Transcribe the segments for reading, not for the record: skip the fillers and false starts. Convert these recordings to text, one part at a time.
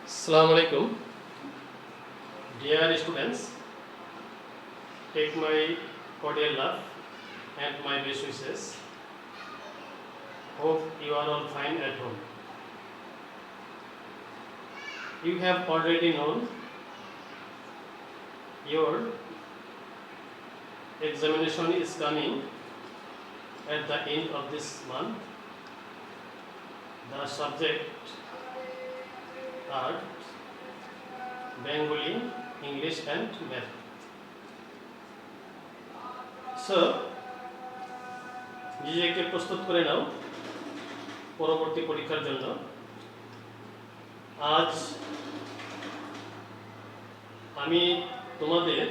Assalamu alaikum. Dear students, take my cordial love and my best wishes. Hope you are all fine at home. You have already known your examination is coming at the end of this month. The subject are Bengali, English and Math. So, নিজেকে প্রস্তুত করে নাও পরবর্তী পরীক্ষার জন্য। আজ আমি তোমাদের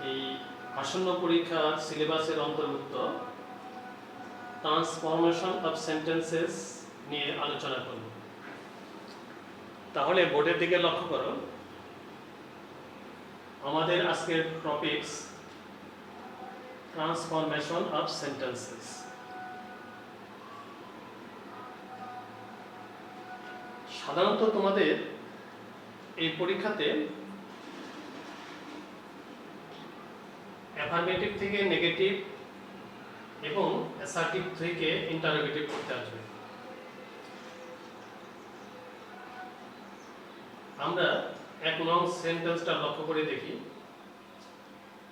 এই আসন্ন পরীক্ষার সিলেবাসের অন্তর্ভুক্ত ট্রান্সফরমেশন অফ সেন্টেন্সেস নিয়ে আলোচনা করব। তাহলে বোর্ডের দিকে লক্ষ্য করো। আমাদের আজকের টপিকস ট্রান্সফরমেশন অফ সেন্টেন্সেস। সাধারণত তোমাদের এই পরীক্ষাতে অ্যাফার্মেটিভ থেকে নেগেটিভ এবং অ্যাসার্টিভ থেকে ইন্টারোগেটিভ করতে আসবে। আমরা এক নং সেন্টেন্সটা লক্ষ্য করে দেখি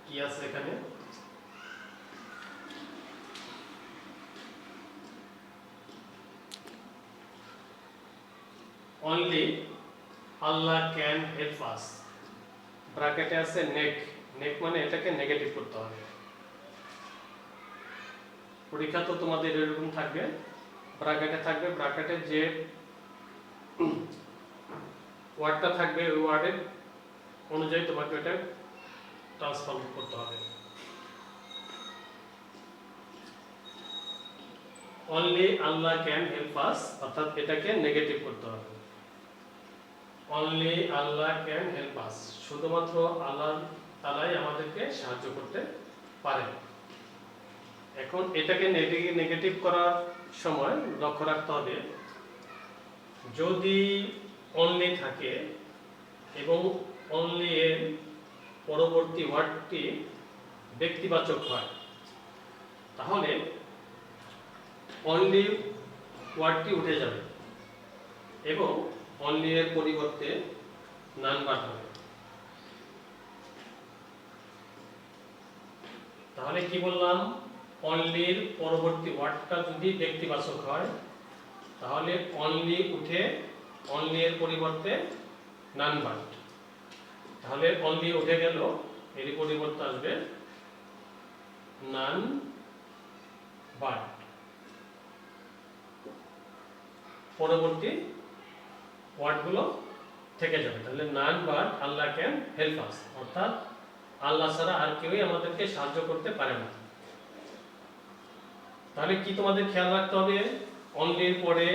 কি আছে এখানে। Only Allah can help us. ব্র্যাকেটে আছে নেক। নেক মানে এটাকে নেগেটিভ করতে হবে। পরীক্ষা তো তোমাদের এরকম থাকবে, ব্র্যাকেটে থাকবে, ব্র্যাকেটে যে ওয়ার্ডটা থাকবে ওই ওয়ার্ডের অনুযায়ী তোমাকে এটা ট্রান্সফর্ম করতে হবে। Only Allah can help us, অর্থাৎ এটাকে নেগেটিভ করতে হবে। অনলি আল্লাহ ক্যান হেল্প আস, শুধুমাত্র আল্লাহ তাআলাই আমাদেরকে সাহায্য করতে পারেন। এখন এটাকে নেগেটিভ করার সময় লক্ষ্য রাখতে হবে, যদি অনলি থাকে এবং অনলি এর পরবর্তী ওয়ার্ডটি ব্যক্তিবাচক হয়, তাহলে অনলি ওয়ার্ডটি উঠে যাবে এবং অনলি এর পরিবর্তে নান ওয়ার্ড হবে। তাহলে কি বললাম, অনলির পরবর্তী ওয়ার্ডটা যদি ব্যক্তিবাচক হয় তাহলে অনলি উঠে অনলি এর পরিবর্তে নান ওয়ার্ড, তাহলে অনলি উঠে গেল, এর পরিবর্তে আসবে নান ওয়ার্ড। পরবর্তী ওয়ার্ডগুলো থেকে যাবে। তাহলে none word Allah can help us, অর্থাৎ আল্লাহ ছাড়া আর কেউই আমাদেরকে সাহায্য করতে পারে না। তাহলে কি তোমাদের খেয়াল রাখতে হবে, অনলির পরে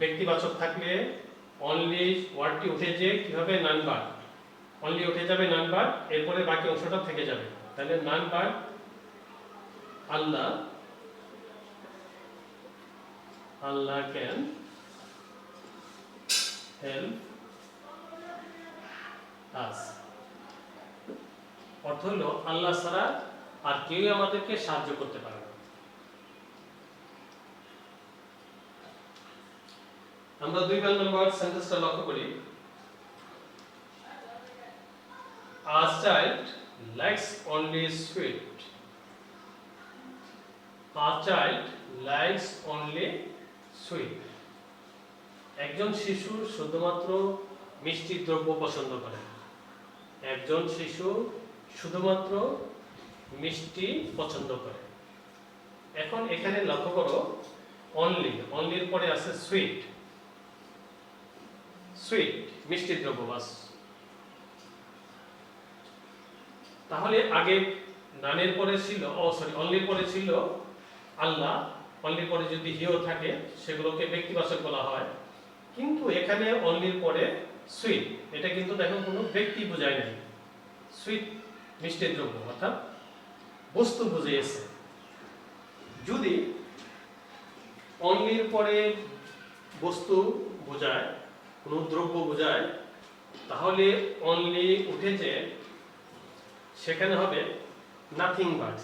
ব্যক্তিবাচক থাকলে অনলি ওয়ার্ডটি উঠে যে কিভাবে নান ওয়ার্ড, অনলি উঠে যাবে নান ওয়ার্ড, এরপরে বাকি অংশটা থেকে যাবে। তাহলে none word Allah, Allah can help us, অর্থ হলো আল্লাহ ছাড়া আর কেউই আমাদেরকে সাহায্য করতে পারে না। আমরা 2 নম্বর সেন্টেন্সটা লক্ষ্য করি। A child likes only sweet. A child likes only sweet. একজন শিশু শুধুমাত্র মিষ্টি দ্রব্য পছন্দ করে। একজন শিশু শুধুমাত্র মিষ্টি পছন্দ করে। এখন এখানে লক্ষ্য করো, অনলি, অনলির পরে আছে সুইট। সুইট মিষ্টি দ্রব্য বাস। তাহলে আগে নানের পরে ছিল, অনলির পরে ছিল আল্লাহ, অনলির পরে যদি হিও থাকে সেগুলোকে ব্যক্তিবাচক বলা হয়, কিন্তু এখানে অনলির পরে সুইট, এটা কিন্তু দেখো কোনো ব্যক্তি বোঝায় নাই। সুইট মিষ্টি দ্রব্য অর্থাৎ বস্তু বুঝিয়েছে। যদি অনলির পরে বস্তু বোঝায় কোনো দ্রব্য বোঝায়, তাহলে অনলি উঠেছে সেখানে হবে নাথিং বাট।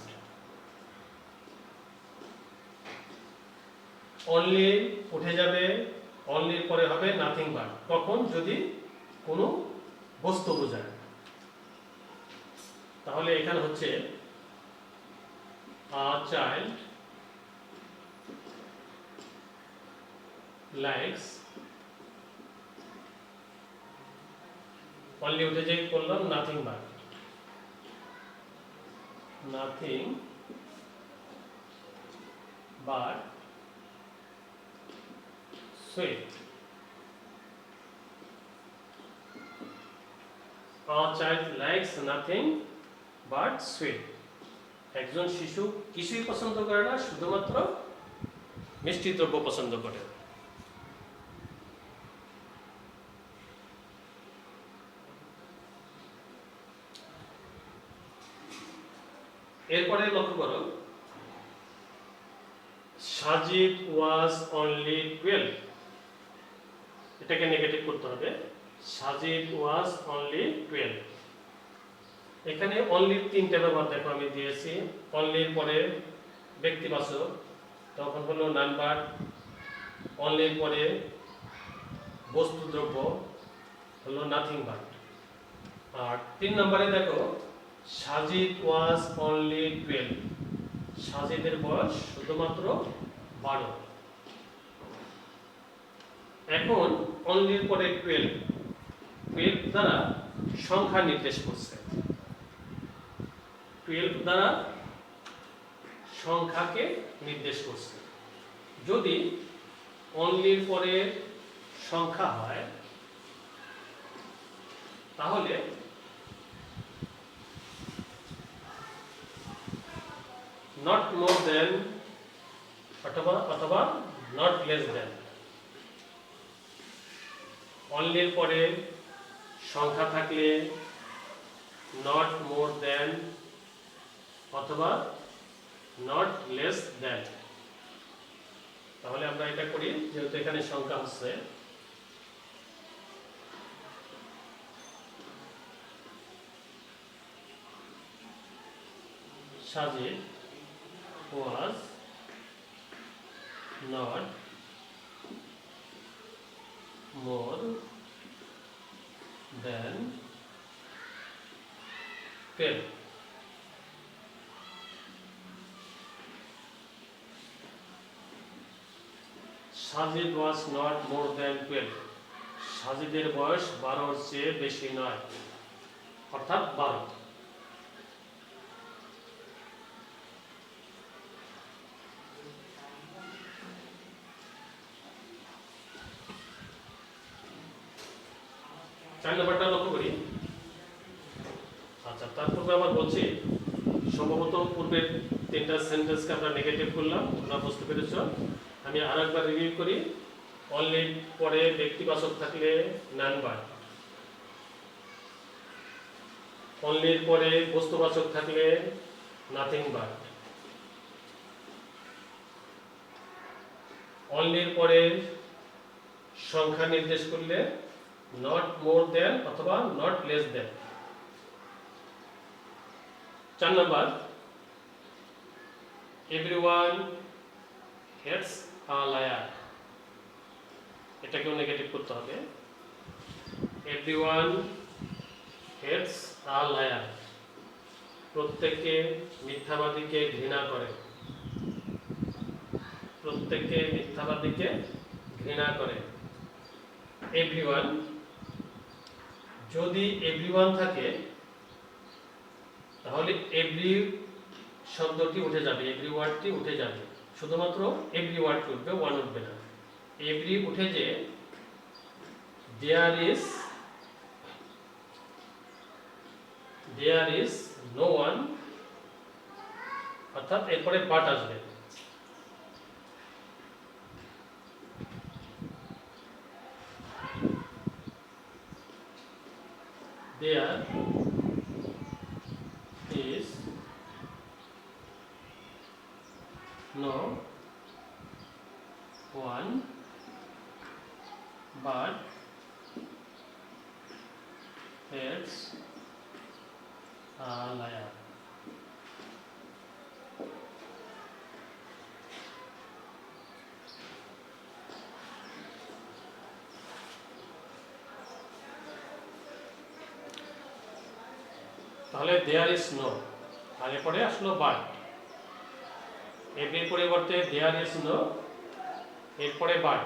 অনলি উঠে যাবে, অনলির পরে হবে নাথিং বাট। তখন যদি কোনো বস্তু বোঝায়, তাহলে এখানে হচ্ছে a child likes, অনলি উঠে যে করলাম nothing but, nothing but sweet. A child likes nothing but sweet. একজন শিশু কিছুই পছন্দ করে না, শুধুমাত্র মিষ্টি দ্রব্য পছন্দ করে। এরপরে লক্ষ্য করো, সাজিদ ওয়াজ অনলি 12, এটাকে নেগেটিভ করতে হবে। Sajid was only 12। এখানে অনলি তিনটা ব্যবহার দেখো আমি দিয়েছি। অনলির পরে ব্যক্তিবাচক, তখন হলো নাম্বার। অনলির পরে বস্তু দ্রব্য হলো নাথিং বাট। আর 3 নম্বরে দেখো সাজিদ ওয়াজ অনলি 12, সাজিদের বয়স শুধুমাত্র 12। এখন অনলির পরে 12 দ্বারা সংখ্যা নির্দেশ করছে। 12 দ্বারা সংখ্যাকে নির্দেশ করছে। যদি অনলির পরে সংখ্যা হয়, তাহলে নট মোর দেন অথবা নট লেস দেন। অনলির পরে সংখ্যা থাকলে নট মোর দেন অথবা নট লেস দেন। তাহলে আমরা এটা করি, যেহেতু এখানে সংখ্যা হচ্ছে, Sajid was not more than 12. Sajid was not more than 12, সাজিদের বয়স 12-র চেয়ে বেশি নয়, অর্থাৎ 12। চার নম্বরটা লক্ষ্য করি। আচ্ছা, তার পূর্বে আবার বলছি, সম্ভবত পূর্বের 3টা সেন্টেন্সকে আমরা নেগেটিভ করলাম, তোমরা বুঝতে পেরেছ। আমি আরেকবার রিভিউ করি। অনলি পরে ব্যক্তিবাচক থাকলে নান বাট, অনলির পরে বস্তুবাচক থাকলে নাথিং বাট, অনলির পরে সংখ্যা নির্দেশ করলে নট মোর দেন অথবা not less than. 4 number, everyone hates a liar, এটাকেও নেগেটিভ করতে হবে। এভরিওয়ান হেটস আ লায়ার, প্রত্যেকে মিথ্যাবাদীকে ঘৃণা করে, প্রত্যেকে মিথ্যাবাদীকে ঘৃণা করে। এভরিওয়ান, যদি এভরিওয়ান থাকে তাহলে এভরি শব্দটি উঠে যাবে, এভরি ওয়ার্ডটি উঠে যাবে, শুধুমাত্র এভরি ওয়ার্ডটি উঠবে, ওয়ান উঠবে না। এভরি উঠে যে দেয়ার ইজ নো ওয়ান, অর্থাৎ এরপরে বাট আসবে। There is no one but It's a liar. তাহলে দেয়ার ইজ নো, আর এরপরে আসলো বাট। এর পরিবর্তে দেয়ার ইজ নো, এরপরে বাট।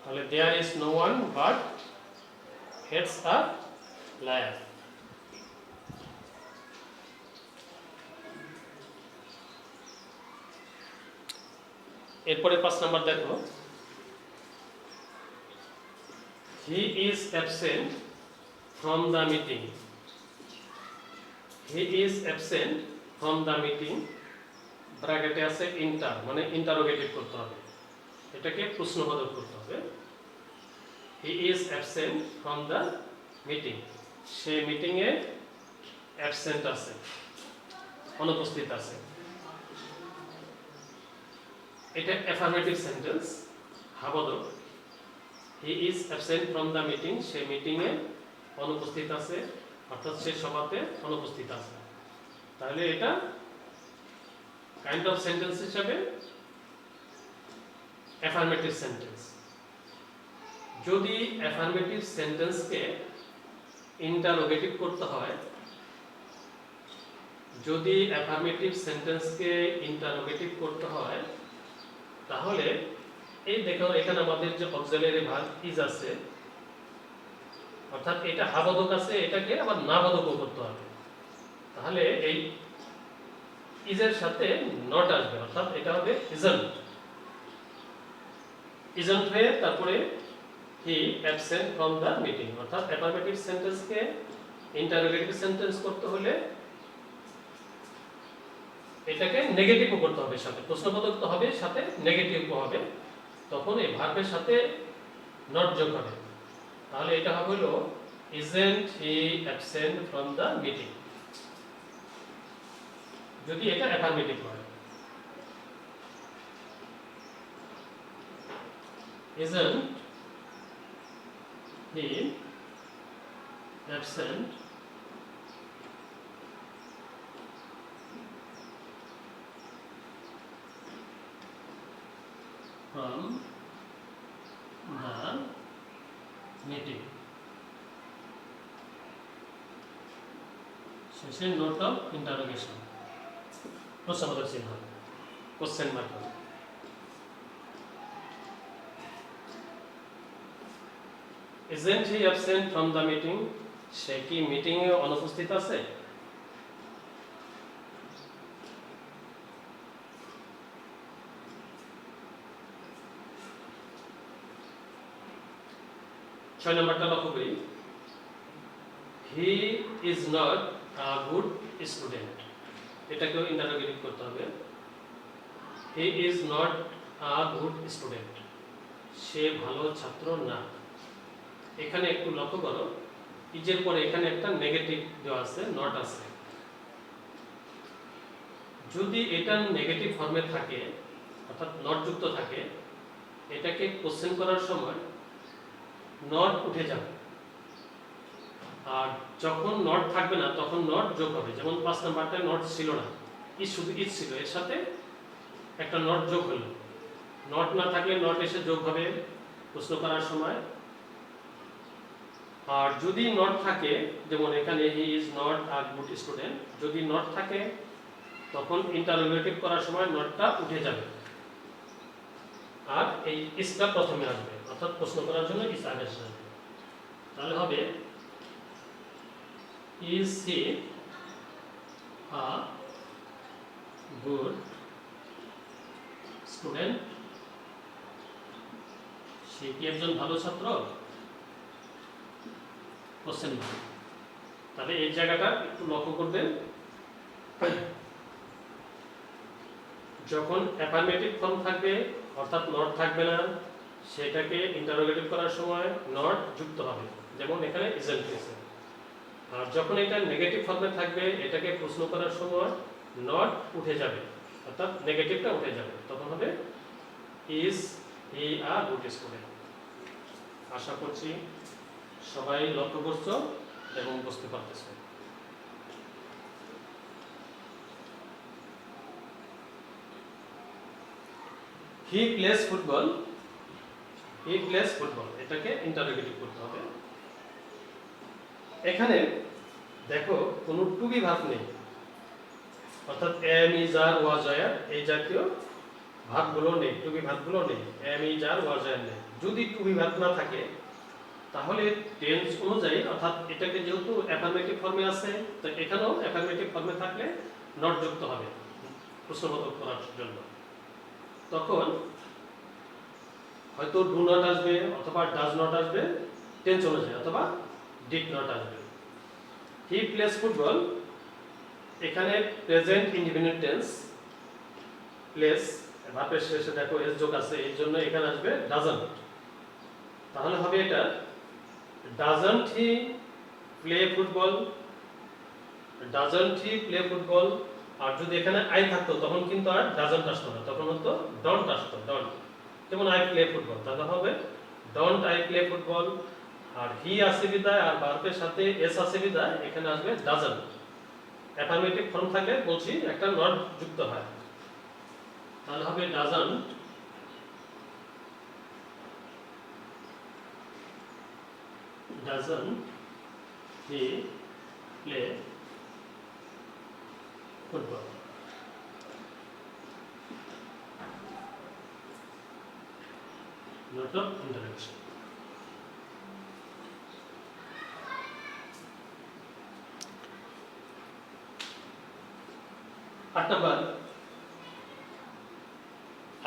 তাহলে there is no one but it's a liar. এরপরে 5 নাম্বার দেখো, he is absent from the meeting. He is absent from the meeting, ব্র্যাকেটে আছে ইন্টার, মানে ইন্টারোগেটিভ করতে হবে, এটাকে প্রশ্নবোধক করতে হবে। He is absent from the meeting, সে মিটিংয়ে অ্যাবসেন্ট আছে, অনুপস্থিত আছে। এটা অ্যাফার্মেটিভ সেন্টেন্স, হাবোধক। He is absent from the meeting, সে মিটিংয়ে অনুপস্থিত আছে, অর্থাৎ সে সভাতে অনুপস্থিত আছে। তাহলে এটা কাইন্ড অফ সেন্টেন্স হিসাবে অ্যাফার্মেটিভ সেন্টেন্স। যদি অ্যাফার্মেটিভ সেন্টেন্সকে ইন্টারোগেটিভ করতে হয়, যদি অ্যাফার্মেটিভ সেন্টেন্সকে ইন্টারোগেটিভ করতে হয়, তাহলে এই দেখো এখানে আমাদের যে অক্সিলারি ভার্ব ইজ আছে, অর্থাৎ এটা হাবোধক আছে, এটাকে আবার নাবোধকও করতে হবে। তাহলে এই ইজের সাথে নট আসবে, অর্থাৎ এটা হবে ইজন্ট। ইজন্ট হয়ে তারপরে হি অ্যাবসেন্ট ফ্রম দ্য মিটিং, অর্থাৎ অ্যাফার্মেটিভ সেন্টেন্সকে ইন্টারোগেটিভ সেন্টেন্স করতে হলে এটাকে নেগেটিভও করতে হবে, সাথে প্রশ্নবোধক তো হবে, সাথে নেগেটিভও হবে, তখন এই ভার্বের সাথে নট যোগ হবে। তাহলে এটা হবে হলো isn't he absent from the meeting, যদি এটা অ্যাফার্মেটিভ হয়। Isn't he absent from the meeting? শেষে নোট অফ ইন্টারোগেশন, প্রশ্নবোধক চিহ্ন, question mark. Isn't he absent from the meeting? সে কি মিটিং এ অনুপস্থিত আছে? ছয় নম্বরটা লক্ষ্য করি, he is not a good student, এটাকেও ইন্টারোগেটিভ করতে হবে। he is not a good student, সে ভালো ছাত্র না। এখানে একটু লক্ষ্য করো, ইজের পরে এখানে একটা নেগেটিভ দেওয়া আছে, নট আছে। যদি এটা নেগেটিভ ফর্মে থাকে, অর্থাৎ নট যুক্ত থাকে, এটাকে কোশ্চেন করার সময় নট উঠে যাবে, আর যখন নট থাকবে না তখন নট যোগ হবে। যেমন 5 নাম্বারটায় নট ছিল না, ইজ শুধু ইজ ছিল, এর সাথে একটা নট যোগ হলো। নট না থাকলে নট এসে যোগ হবে প্রশ্ন করার সময়। আর যদি নট থাকে, যেমন এখানে he is not a good student, যদি নট থাকে তখন ইন্টারোগেটিভ করার সময় নটটা উঠে যাবে, আর এই ইজটা প্রথমে আসবে, অর্থাৎ প্রশ্ন করার জন্য ইজ আগে আসবে। তাহলে হবে is he a good student, সে কি একজন ভালো ছাত্র? Question mark. তাহলে এই জায়গাটা একটু লক্ষ্য করবেন, যখন অ্যাফার্মেটিভ ফর্ম থাকবে অর্থাৎ নট থাকবে না, সেটাকে ইন্টারোগেটিভ করার সময় নট যুক্ত হবে, যেমন এখানে ইজন্ট হয়েছে। আর যখন এটা নেগেটিভ ফর্মে থাকবে, এটাকে প্রশ্ন করার সময় নট উঠে যাবে, অর্থাৎ নেগেটিভটা উঠে যাবে, তখন হবে is he a good student. আশা করছি সবাই লক্ষ্য করছো। এবং বুঝতে পারতেছে। He plays football, he plays football, এটাকে ইন্টারোগেটিভ করতে হবে। এখানে দেখো কোনো টু বি ভার্ব নেই, অর্থাৎ এম ইজ আর ওয়াজ আর এই জাতীয় ভার্বগুলো নেই, টু বি ভার্বগুলো নেই, এম ইজ আর ওয়াজ আর নেই। যদি টু বি ভার্ব না থাকে তাহলে টেন্স অনুযায়ী, অর্থাৎ এটাকে যেহেতু অ্যাফার্মেটিভ ফর্মে আছে, তো এখানেও অ্যাফার্মেটিভ ফর্মে থাকলে নট যুক্ত হবে প্রশ্নবোধক করার জন্য। তখন হয়তো ডু নট আসবে, অথবা ডাজ নট আসবে টেন্স অনুযায়ী, অথবা ডিড নট আসবে। হি প্লেস ফুটবল, এখানে প্রেজেন্ট ইনডিপেন্ডেন্ট টেন্স, প্লেস ভার্বের শেষে দেখো এস যোগ আছে, এই জন্য এখানে আসবে ডাজন্ট। তাহলে হবে এটা doesn't he play football, doesn't he play football. আর যদি এখানে আই থাকতো তখন কিন্তু আর ডাজন্ট আসতো না, তখন হতো ডন্ট আসতো, ডন্ট। যেমন আই প্লে ফুটবল, তাহলে হবে ডন্ট আই প্লে ফুটবল। আর হি আসে বিদায় আর ভার্বের সাথে এস আসে বিদায়, এখানে আসবে ডাজন্ট। অ্যাফার্মেটিভ ফর্ম থাকলে বলছি একটা নট যুক্ত হয়, তাহলে হবে doesn't he play football. Note of interjection. 8 number,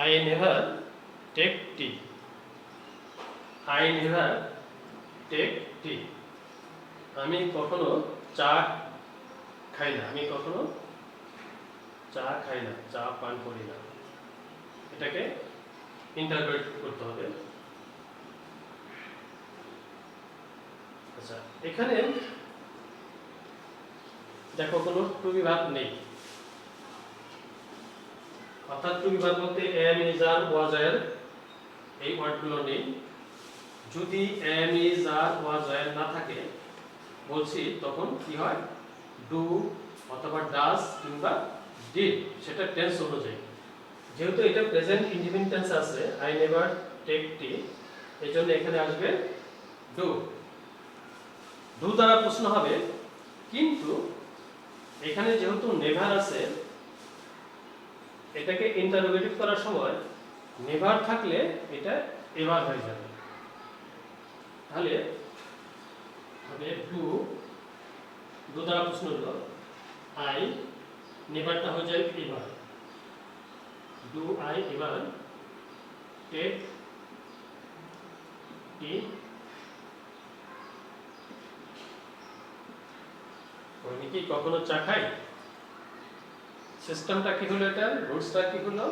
I never take tea. I never take tea. আমি কখনো চা খাই না, আমি কখনো চা খাই না, চা পান করি না। এটাকে ইন্টারপ্রেট করতে হবে। আচ্ছা, এখানে দেখো কোনো টু বি ভার্ব নেই, অর্থাৎ টু বি ভার্ব বলতে এম ইজ আর ওয়াজ আর এই ওয়ার্ডগুলো নেই। যদি এম ইজ আর ওয়াজ আর না থাকে বলছি তখন কি হয়, ডু অথবা ডাজ কিংবা ডিড, সেটা টেন্স অনুযায়ী। যেহেতু এটা প্রেজেন্ট ইনডিপেন্ডেন্ট টেন্স আছে, আই নেভার টেক টি, এই জন্য এখানে আসবে ডু। ডু দ্বারা প্রশ্ন হবে, কিন্তু এখানে যেহেতু নেভার আছে, এটাকে ইন্টারোগেটিভ করার সময় নেভার থাকলে এটা এভার হয়ে যাবে। তাহলে হবে ডু, ডু দ্বারা প্রশ্ন হলো আই, নেভারটা হয়ে যায় ever, do I ever take tea, আমি কি কখনো চা খাই। সিস্টেমটা কি হলো, এটা রুলসটা কি হলো,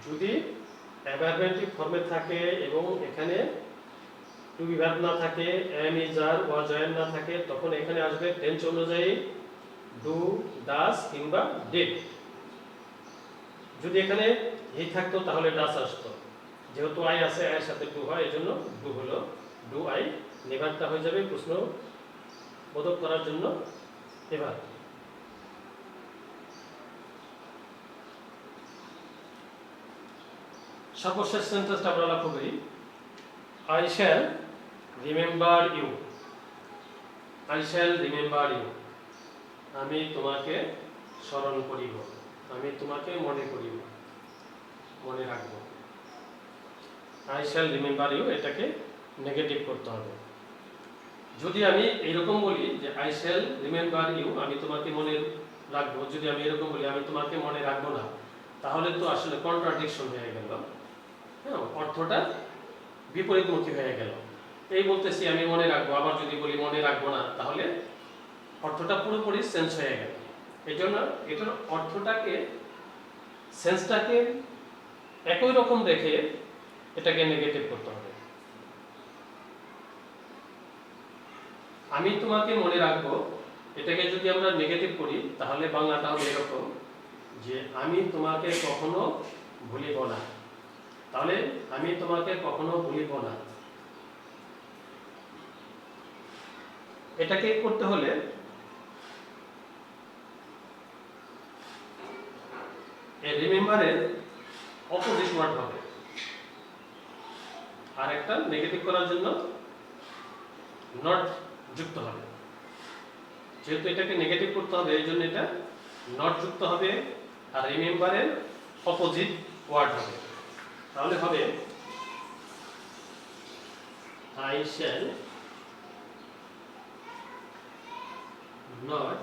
যদি অ্যাফার্মেটিভ ফর্মে থাকে এবং এখানে টু বি ভার্ব না থাকে, এম ইজ আর ওয়াজ আর না থাকে, তখন এখানে আসবে টেন্স অনুযায়ী ডু, ডাজ কিংবা ডিড। যদি এখানে হি থাকতো তাহলে ডাজ আসতো, যেহেতু আই আছে আয়ের সাথে ডু হয়, এজন্য ডু হলো ডু আই। নেভারটা হয়ে যাবে প্রশ্ন বোধক করার জন্য এবার। সর্বশেষ সেন্টেন্সটা আমরা লক্ষ্য করি, I shall remember you, I shall remember you, আমি তোমাকে স্মরণ করিব, আমি তোমাকে মনে করিব, মনে রাখব। আই শ্যাল রিমেম্বার ইউ, এটাকে নেগেটিভ করতে হবে। যদি আমি এইরকম বলি যে আই শ্যাল রিমেম্বার ইউ, আমি তোমাকে মনে রাখবো, যদি আমি এরকম বলি আমি তোমাকে মনে রাখবো না, তাহলে তো আসলে কন্ট্রাডিকশন হয়ে গেল, হ্যাঁ, অর্থটা বিপরীতমুখী হয়ে গেল। এই বলতেছি আমি মনে রাখবো, আবার যদি বলি মনে রাখবো না, তাহলে অর্থটা পুরোপুরি চেঞ্জ হয়ে গেল। এই জন্য এটার অর্থটাকে, সেন্সটাকে একই রকম রেখে এটাকে নেগেটিভ করতে হবে। আমি তোমাকে মনে রাখবো, এটাকে যদি আমরা নেগেটিভ করি তাহলে বাংলাটা হবে এরকম যে আমি তোমাকে কখনো ভুলিব না। তাহলে আমি তোমাকে কখনো ভুলিব না, এটাকে করতে হলে এই রিমেম্বারের অপোজিট ওয়ার্ড হবে, আর একটা নেগেটিভ করার জন্য নট যুক্ত হবে। যেহেতু এটাকে নেগেটিভ করতে হবে এই জন্য এটা নট যুক্ত হবে, আর রিমেম্বারের অপোজিট ওয়ার্ড হবে। তাহলে হবে I shall not,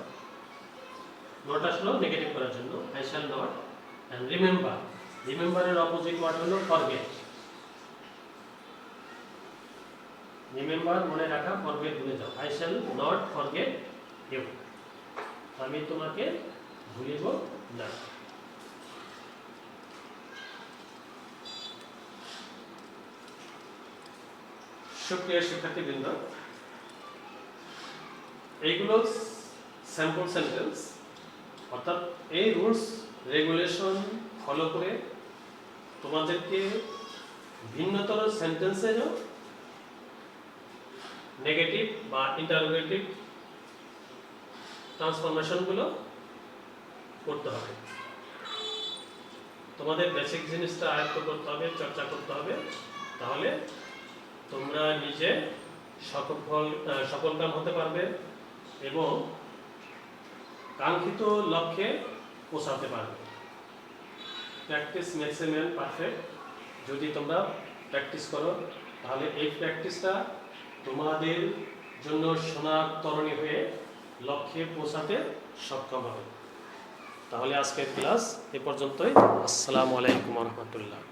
not আসলো নেগেটিভ করার জন্য, I shall not, and remember, remember এর অপোজিট ওয়ার্ড হলো forget, remember মনে রাখা, forget ভুলে যাও, I shall not forget you, আমি তোমাকে ভুলিব না। সুপ্রিয় শিক্ষার্থীবৃন্দ, এইগুলো স্যাম্পল সেন্টেন্স, অর্থাৎ এই রুলস রেগুলেশন ফলো করে তোমাদেরকে ভিন্নতর সেন্টেন্সেরও নেগেটিভ বা ইন্টারোগেটিভ ট্রান্সফরমেশনগুলো করতে হবে। তোমাদের বেসিক জিনিসটা আয়ত্ত করতে হবে, চর্চা করতে হবে, তাহলে তোমরা নিজে সফলকাম হতে পারবে এবং কাঙ্ক্ষিত লক্ষ্যে পৌঁছাতে পারবে। Practice makes a man perfect. যদি তোমরা প্র্যাকটিস করো তাহলে এই প্র্যাকটিসটা তোমাদের জন্য সোনার তরণী হয়ে লক্ষ্যে পৌঁছাতে সক্ষম হবে। তাহলে আজকের ক্লাস এ পর্যন্তই। আসসালামু আলাইকুম ওয়া রাহমাতুল্লাহ।